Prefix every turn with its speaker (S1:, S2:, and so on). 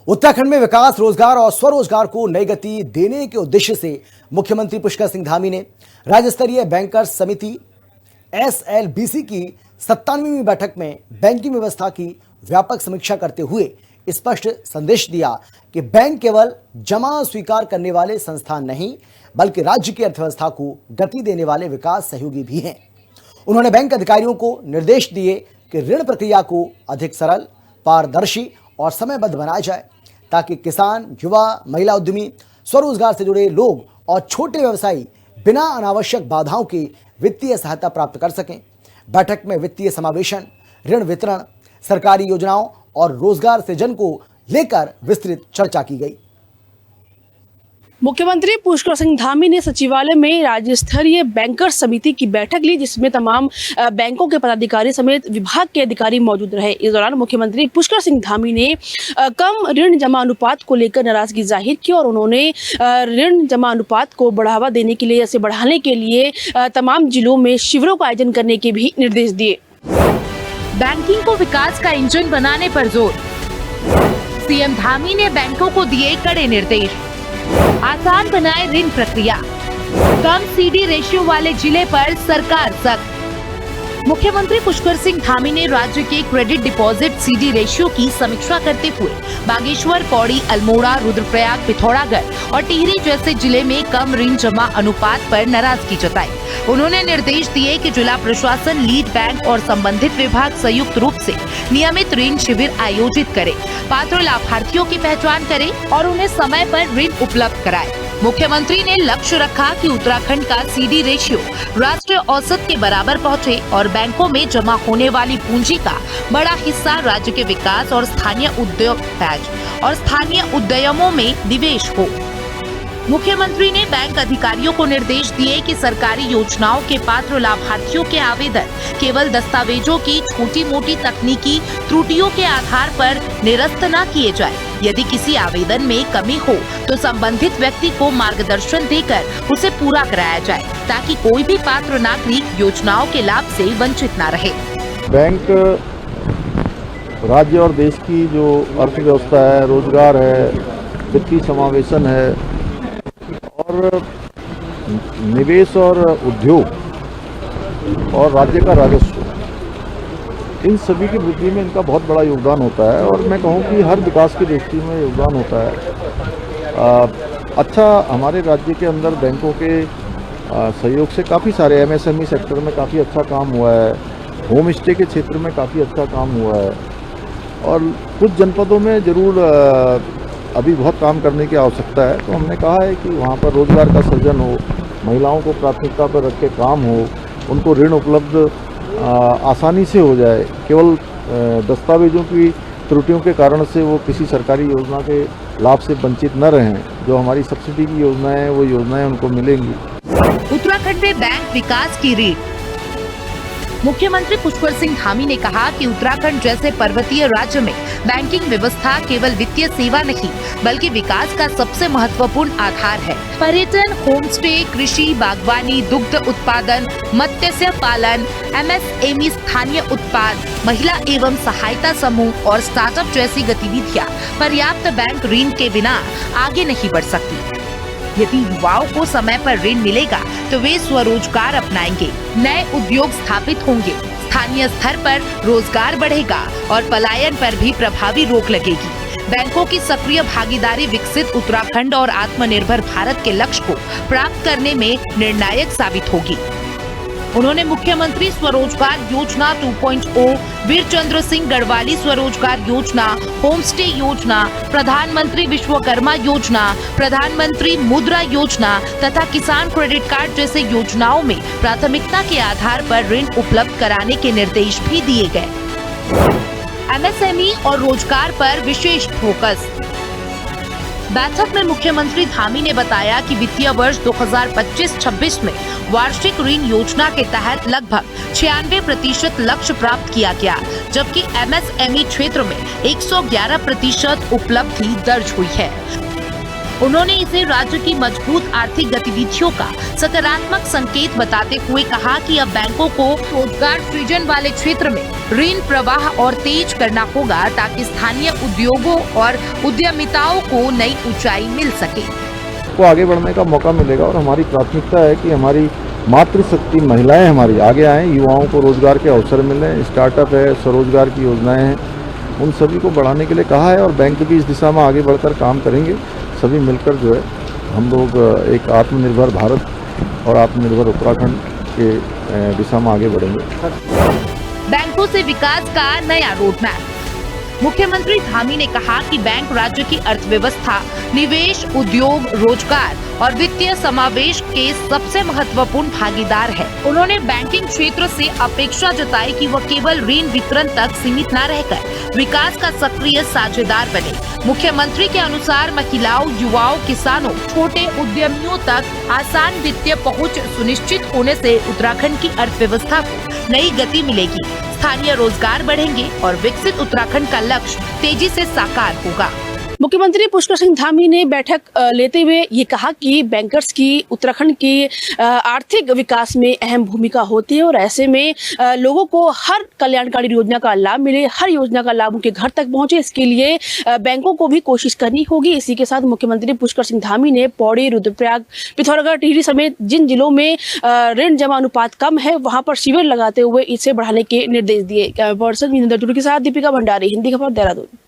S1: उत्तराखंड में विकास, रोजगार और स्वरोजगार को नई गति देने के उद्देश्य से मुख्यमंत्री पुष्कर सिंह धामी ने राज्य स्तरीय बैंकर्स समिति SLBC की 97वीं बैठक में बैंकिंग व्यवस्था की व्यापक समीक्षा करते हुए स्पष्ट संदेश दिया कि बैंक केवल जमा स्वीकार करने वाले संस्थान नहीं, बल्कि राज्य की अर्थव्यवस्था को गति देने वाले विकास सहयोगी भी हैं। उन्होंने बैंक अधिकारियों को निर्देश दिए कि ऋण प्रक्रिया को अधिक सरल, पारदर्शी और समयबद्ध बनाया जाए, ताकि किसान, युवा, महिला उद्यमी, स्वरोजगार से जुड़े लोग और छोटे व्यवसायी बिना अनावश्यक बाधाओं की वित्तीय सहायता प्राप्त कर सकें। बैठक में वित्तीय समावेशन, ऋण वितरण, सरकारी योजनाओं और रोजगार सृजन को लेकर विस्तृत चर्चा की गई।
S2: मुख्यमंत्री पुष्कर सिंह धामी ने सचिवालय में राज्य स्तरीय बैंकर्स समिति की बैठक ली, जिसमें तमाम बैंकों के पदाधिकारी समेत विभाग के अधिकारी मौजूद रहे। इस दौरान मुख्यमंत्री पुष्कर सिंह धामी ने कम ऋण जमा अनुपात को लेकर नाराजगी जाहिर की और उन्होंने ऋण जमा अनुपात को बढ़ावा देने के लिए, इसे बढ़ाने के लिए तमाम जिलों में शिविरों का आयोजन करने के भी निर्देश दिए।
S3: बैंकिंग को विकास का इंजन बनाने पर जोर, सीएम धामी ने बैंकों को दिए कड़े निर्देश। आसान बनाए ऋण प्रक्रिया, कम CD रेशियो वाले जिले पर सरकार सख्त। मुख्यमंत्री पुष्कर सिंह धामी ने राज्य के क्रेडिट डिपॉजिट CD रेशियो की समीक्षा करते हुए बागेश्वर, पौड़ी, अल्मोड़ा, रुद्रप्रयाग, पिथौरागढ़ और टिहरी जैसे जिले में कम ऋण जमा अनुपात पर नाराजगी जताई। उन्होंने निर्देश दिए कि जिला प्रशासन, लीड बैंक और संबंधित विभाग संयुक्त रूप से नियमित ऋण शिविर आयोजित करे, पात्र लाभार्थियों की पहचान करे और उन्हें समय पर ऋण उपलब्ध कराए। मुख्यमंत्री ने लक्ष्य रखा कि उत्तराखंड का CD रेशियो राष्ट्रीय औसत के बराबर पहुंचे और बैंकों में जमा होने वाली पूंजी का बड़ा हिस्सा राज्य के विकास और स्थानीय उद्यमों में निवेश हो। मुख्यमंत्री ने बैंक अधिकारियों को निर्देश दिए कि सरकारी योजनाओं के पात्र लाभार्थियों के आवेदन केवल दस्तावेजों की छोटी मोटी तकनीकी त्रुटियों के आधार पर निरस्त न किए जाए। यदि किसी आवेदन में कमी हो तो संबंधित व्यक्ति को मार्गदर्शन देकर उसे पूरा कराया जाए, ताकि कोई भी पात्र नागरिक योजनाओं के लाभ से वंचित न रहे।
S4: बैंक राज्य और देश की जो अर्थव्यवस्था है, रोजगार है, वित्तीय समावेशन है और निवेश और उद्योग और राज्य का राजस्व, इन सभी की वृद्धि में इनका बहुत बड़ा योगदान होता है और मैं कहूँ कि हर विकास की दृष्टि में योगदान होता है। अच्छा, हमारे राज्य के अंदर बैंकों के सहयोग से काफ़ी सारे MSME सेक्टर में काफ़ी अच्छा काम हुआ है, होम स्टे के क्षेत्र में काफ़ी अच्छा काम हुआ है और कुछ जनपदों में ज़रूर अभी बहुत काम करने की आवश्यकता है। तो हमने कहा है कि वहाँ पर रोजगार का सृजन हो, महिलाओं को प्राथमिकता पर रख के काम हो, उनको ऋण उपलब्ध आसानी से हो जाए, केवल दस्तावेजों की त्रुटियों के कारण से वो किसी सरकारी योजना के लाभ से वंचित न रहें। जो हमारी सब्सिडी की योजनाएं हैं, वो योजनाएं उनको मिलेंगी।
S3: उत्तराखंड में बैंक विकास की रीढ़। मुख्यमंत्री पुष्कर सिंह धामी ने कहा कि उत्तराखंड जैसे पर्वतीय राज्य में बैंकिंग व्यवस्था केवल वित्तीय सेवा नहीं, बल्कि विकास का सबसे महत्वपूर्ण आधार है। पर्यटन, होम स्टे, कृषि, बागवानी, दुग्ध उत्पादन, मत्स्य पालन, MSME, स्थानीय उत्पाद, महिला एवं सहायता समूह और स्टार्टअप जैसी गतिविधियां पर्याप्त बैंक ऋण के बिना आगे नहीं बढ़ सकती। यदि युवाओं को समय पर ऋण मिलेगा तो वे स्वरोजगार अपनाएंगे, नए उद्योग स्थापित होंगे, स्थानीय स्तर पर रोजगार बढ़ेगा और पलायन पर भी प्रभावी रोक लगेगी। बैंकों की सक्रिय भागीदारी विकसित उत्तराखंड और आत्मनिर्भर भारत के लक्ष्य को प्राप्त करने में निर्णायक साबित होगी। उन्होंने मुख्यमंत्री स्वरोजगार योजना 2.0, वीर चंद्र सिंह गढ़वाली स्वरोजगार योजना, होम स्टे योजना, प्रधानमंत्री विश्वकर्मा योजना, प्रधानमंत्री मुद्रा योजना तथा किसान क्रेडिट कार्ड जैसे योजनाओं में प्राथमिकता के आधार पर ऋण उपलब्ध कराने के निर्देश भी दिए गए। MSME और रोजगार पर विशेष फोकस। बैठक में मुख्यमंत्री धामी ने बताया कि वित्तीय वर्ष 2025-26 में वार्षिक ऋण योजना के तहत लगभग 96% लक्ष्य प्राप्त किया गया, जबकि MSME क्षेत्र में 111% उपलब्धि दर्ज हुई है। उन्होंने इसे राज्य की मजबूत आर्थिक गतिविधियों का सकारात्मक संकेत बताते हुए कहा कि अब बैंकों को रोजगार सृजन वाले क्षेत्र में ऋण प्रवाह और तेज करना होगा ताकि स्थानीय उद्योगों और उद्यमिताओं को नई ऊंचाई मिल सके।
S4: को आगे बढ़ने का मौका मिलेगा और हमारी प्राथमिकता है कि हमारी मातृशक्ति महिलाएं हमारी आगे आएं, युवाओं को रोजगार के अवसर मिलें, स्टार्टअप है, स्वरोजगार की योजनाएं हैं, उन सभी को बढ़ाने के लिए कहा है और बैंक भी इस दिशा में आगे बढ़कर काम करेंगे। सभी मिलकर जो है हम लोग एक आत्मनिर्भर भारत और आत्मनिर्भर उत्तराखंड के दिशा में आगे बढ़ेंगे।
S3: बैंकों से विकास का नया रोड मैप। मुख्यमंत्री धामी ने कहा कि बैंक राज्य की अर्थव्यवस्था, निवेश, उद्योग, रोजगार और वित्तीय समावेश के सबसे महत्वपूर्ण भागीदार है। उन्होंने बैंकिंग क्षेत्र से अपेक्षा जताई कि वह केवल ऋण वितरण तक सीमित न रहकर विकास का सक्रिय साझेदार बने। मुख्यमंत्री के अनुसार महिलाओं, युवाओं, किसानों, छोटे उद्यमियों तक आसान वित्तीय पहुँच सुनिश्चित होने से उत्तराखंड की अर्थव्यवस्था को नई गति मिलेगी, स्थानीय रोजगार बढ़ेंगे और विकसित उत्तराखंड का लक्ष्य तेजी से साकार होगा।
S2: मुख्यमंत्री पुष्कर सिंह धामी ने बैठक लेते हुए ये कहा कि बैंकर्स की उत्तराखंड की आर्थिक विकास में अहम भूमिका होती है और ऐसे में लोगों को हर कल्याणकारी योजना का लाभ मिले, हर योजना का लाभ उनके घर तक पहुंचे, इसके लिए बैंकों को भी कोशिश करनी होगी। इसी के साथ मुख्यमंत्री पुष्कर सिंह धामी ने पौड़ी, रुद्रप्रयाग, पिथौरागढ़, टिहरी समेत जिन जिलों में ऋण जमा अनुपात कम है वहां पर शिविर लगाते हुए इसे बढ़ाने के निर्देश दिए। कैमरा पर्सन विनोद टुडू के साथ दीपिका भंडारी, हिंदी खबर, देहरादून।